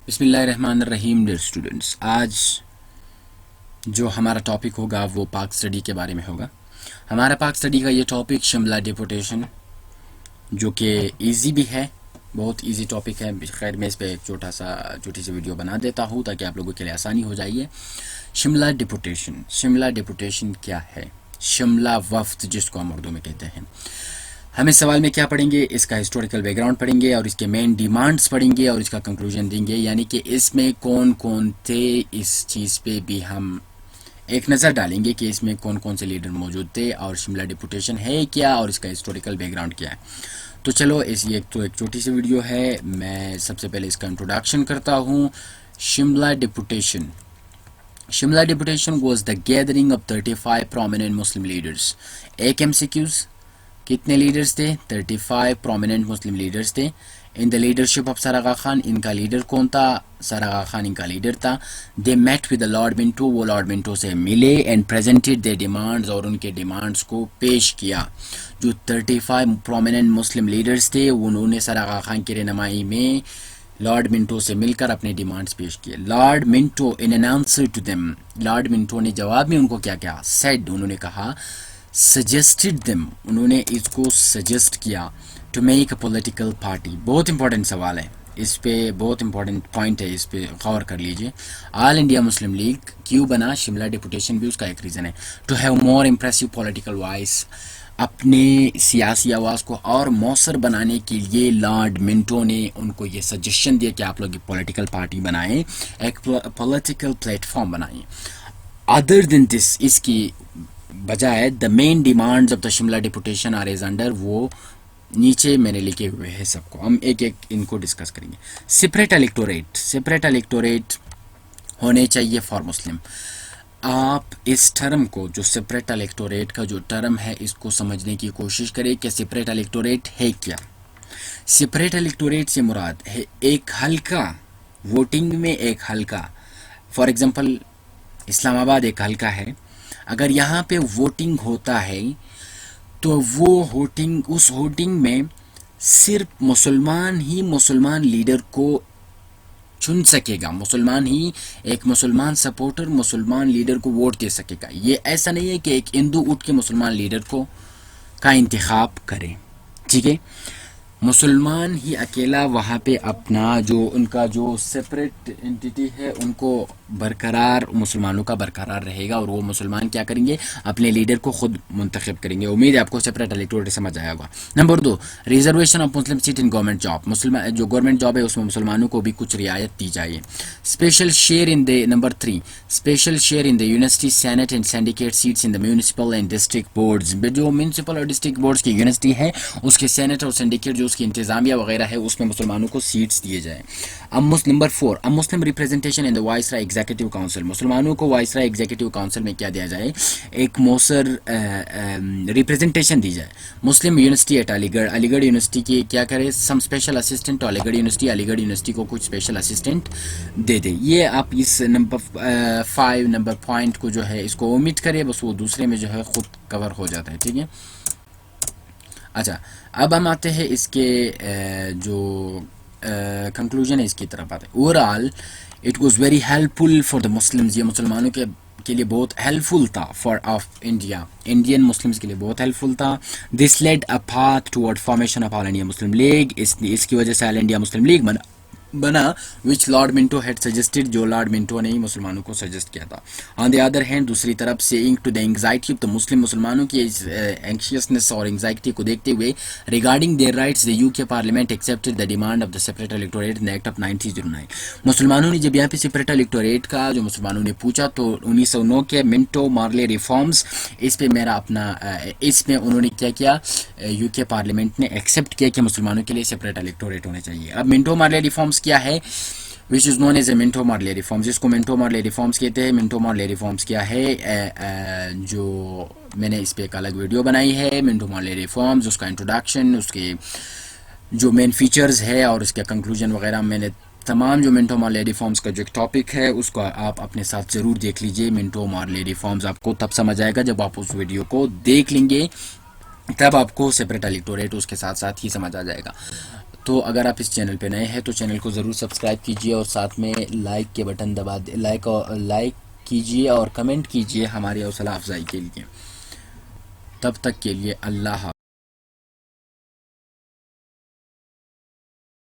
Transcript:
بسم اللہ الرحمن الرحیم ڈیئر اسٹوڈنٹس، آج جو ہمارا ٹاپک ہوگا وہ پاک اسٹڈی کے بارے میں ہوگا۔ ہمارا پاک اسٹڈی کا یہ ٹاپک شملہ ڈیپوٹیشن، جو کہ ایزی بھی ہے، بہت ایزی ٹاپک ہے۔ خیر میں اس پہ ایک چھوٹی سی ویڈیو بنا دیتا ہوں تاکہ آپ لوگوں کے لیے آسانی ہو جائے۔ شملہ ڈیپوٹیشن، شملہ ڈیپوٹیشن کیا ہے؟ شملہ وفد جس کو ہم اردو میں کہتے ہیں۔ ہم اس سوال میں کیا پڑھیں گے؟ اس کا ہسٹوریکل بیک گراؤنڈ پڑھیں گے اور اس کے مین ڈیمانڈز پڑھیں گے اور اس کا کنکلوژن دیں گے، یعنی کہ اس میں کون کون تھے، اس چیز پہ بھی ہم ایک نظر ڈالیں گے کہ اس میں کون کون سے لیڈر موجود تھے اور شملہ ڈیپوٹیشن ہے کیا اور اس کا ہسٹوریکل بیک گراؤنڈ کیا ہے۔ تو چلو ایک چھوٹی سی ویڈیو ہے، میں سب سے پہلے اس کا انٹروڈکشن کرتا ہوں۔ Shimla deputation, Shimla deputation was the gathering of 35 prominent Muslim leaders. ایک MCQs، کتنے لیڈرز تھے؟ 35 prominent مسلم لیڈرز تھے۔ ان دا لیڈرشپ آف سر آغا خان، ان کا لیڈر کون تھا؟ سر آغا خان ان کا لیڈر تھا۔ دے میٹ ود لارڈ منٹو، وہ لارڈ منٹو سے ملے اینڈ پریزنٹڈ دے ڈیمانڈز، اور ان کے ڈیمانڈز کو پیش کیا۔ جو 35 prominent مسلم لیڈرز تھے انہوں نے سر آغا خان کی رہنمائی میں لارڈ منٹو سے مل کر اپنے ڈیمانڈز پیش کیے۔ Lord Minto in an answer to them, Lord Minto نے جواب میں ان کو کیا کہا؟ سیڈ، انہوں نے کہا، suggested them، انہوں نے اس کو سجیسٹ کیا، to make a political party۔ بہت امپورٹنٹ سوال ہے، اس پہ بہت امپورٹنٹ پوائنٹ ہے، اس پہ غور کر لیجئے۔ آل انڈیا مسلم لیگ کیوں بنا؟ شملہ ڈیپوٹیشن بھی اس کا ایک ریزن ہے۔ to have more impressive political voice، اپنے سیاسی آواز کو اور موثر بنانے کے لیے لارڈ منٹو نے ان کو یہ سجیشن دیا کہ آپ لوگ ایک پولیٹیکل پارٹی بنائیں، ایک پولیٹیکل پلیٹ فارم بنائیں۔ ادر دین دس، اس کی بجائے the main demands of the Shimla deputation are as under, وہ نیچے میں نے لکھے ہوئے ہیں، سب کو ہم ایک ایک ان کو ڈسکس کریں گے۔ سپریٹ الیکٹوریٹ، سپریٹ الیکٹوریٹ ہونے چاہیے فار مسلم۔ آپ اس ٹرم کو، جو سپریٹ الیکٹوریٹ کا جو ٹرم ہے، اس کو سمجھنے کی کوشش کریں کہ سپریٹ الیکٹوریٹ ہے کیا۔ سپریٹ الیکٹوریٹ سے مراد ہے ایک حلقہ، ووٹنگ میں ایک حلقہ۔ فار ایگزامپل اسلام آباد ایک حلقہ ہے، اگر یہاں پہ ووٹنگ ہوتا ہے تو وہ اس ووٹنگ میں صرف مسلمان ہی مسلمان لیڈر کو چن سکے گا، مسلمان ہی، ایک مسلمان سپورٹر مسلمان لیڈر کو ووٹ دے سکے گا۔ یہ ایسا نہیں ہے کہ ایک ہندو اٹھ کے مسلمان لیڈر کا انتخاب کرے، ٹھیک ہے؟ مسلمان ہی اکیلا وہاں پہ اپنا جو ان کا جو سپریٹ انٹیٹی ہے ان کو برقرار، مسلمانوں کا برقرار رہے گا، اور وہ مسلمان کیا کریں گے؟ اپنے لیڈر کو خود منتخب کریں گے۔ امید ہے آپ کو سپریٹ الیکٹوریٹ سمجھ آیا ہوگا۔ Number 2، reservation of Muslim seat in government job, جو گورنمنٹ جاب ہے اس میں مسلمانوں کو بھی کچھ رعایت دی جائے۔ Special share in the, number 3، special share in the university senate and syndicate seats in the municipal and district boards, جو میونسپل اور ڈسٹرکٹ بورڈز کی یونیورسٹی ہے اس کے سینٹ اور سینڈیکیٹ جو اس کی انتظامیہ وغیرہ ہے اس میں مسلمانوں کو سیٹس دیے جائیں۔ نمبر 4، مسلم ریپرزنٹیشن ان دا وائسرائے ایگزیکٹو کاؤنسل، مسلمانوں کو وائسرائے ایگزیکٹو کاؤنسل میں کیا دیا جائے؟ ایک موثر ریپرزنٹیشن دی جائے۔ مسلم یونیورسٹی ایٹ علی گڑھ، علی گڑھ یونیورسٹی کی کیا کرے؟ سم اسپیشل اسسٹنٹ، علی گڑھ یونیورسٹی کو کچھ اسپیشل اسسٹنٹ دے دے۔ یہ آپ اس نمبر 5 نمبر پوائنٹ کو جو ہے اس کو اومٹ کرے، بس وہ دوسرے میں جو ہے خود کور ہو جاتا ہے، ٹھیک ہے؟ اچھا، اب ہم آتے ہیں اس کے جو کنکلوژن ہے اس کی طرف آتے ہیں۔ Overall it was very helpful for the Muslims, یہ مسلمانوں کے لیے بہت ہیلپ فل تھا، for of India, Indian Muslims کے لیے بہت ہیلپ فل تھا۔ This lead a path toward formation of All India Muslim League, اس کی وجہ سے آل انڈیا مسلم لیگ بنا which Lord Minto had suggested, جو لارڈ منٹو نے ہی مسلمانوں کو سجیسٹ کیا تھا۔ آن دی ادر ہینڈ، دوسری طرف، seeing to the anxiety of the مسلمانوں کی اینکشیسنس اور اینگزائٹی کو دیکھتے ہوئے، regarding their rights, the UK parliament accepted the demand of the separate electorate in act of 1909۔ مسلمانوں نے جب یہاں پہ سپریٹ الیکٹوریٹ کا جو مسلمانوں نے پوچھا تو 1909 کے منٹو مارلے ریفارمز، اس پہ اس میں انہوں نے کیا کیا؟ UK پارلیمنٹ نے ایکسیپٹ کیا کہ مسلمانوں کے لیے سپریٹ الیکٹوریٹ ہونے چاہیے۔ اب منٹو مارلے ریفارمز کیا ہے؟ which is known as a Minto Morley reforms, جس کو منٹو مارلے ریفارمز کہتے ہیں۔ منٹو مارلے ریفارمز کیا ہے؟ جو میں نے اس پہ ایک الگ ویڈیو بنائی ہے، منٹو مارلے ریفارمز، اس کا انٹروڈکشن، اس کے جو مین فیچرز ہے اور اس کے کنکلوژن وغیرہ، میں نے تمام جو منٹو مارلے ریفارمز کا جو ایک ٹاپک ہے اس کو آپ اپنے ساتھ ضرور دیکھ لیجئے۔ منٹو مارلے ریفارمز آپ کو تب سمجھ آئے گا جب آپ اس ویڈیو کو دیکھ لیں گے، تب آپ کو سپریٹ الیکٹوریٹ اس کے ساتھ ساتھ ہی سمجھ آ جائے گا۔ تو اگر آپ اس چینل پہ نئے ہیں تو چینل کو ضرور سبسکرائب کیجئے اور ساتھ میں لائک کے بٹن دبا دے، لائک کیجئے اور کمنٹ کیجئے ہماری حوصلہ افزائی کے لیے۔ تب تک کے لیے اللہ حافظ۔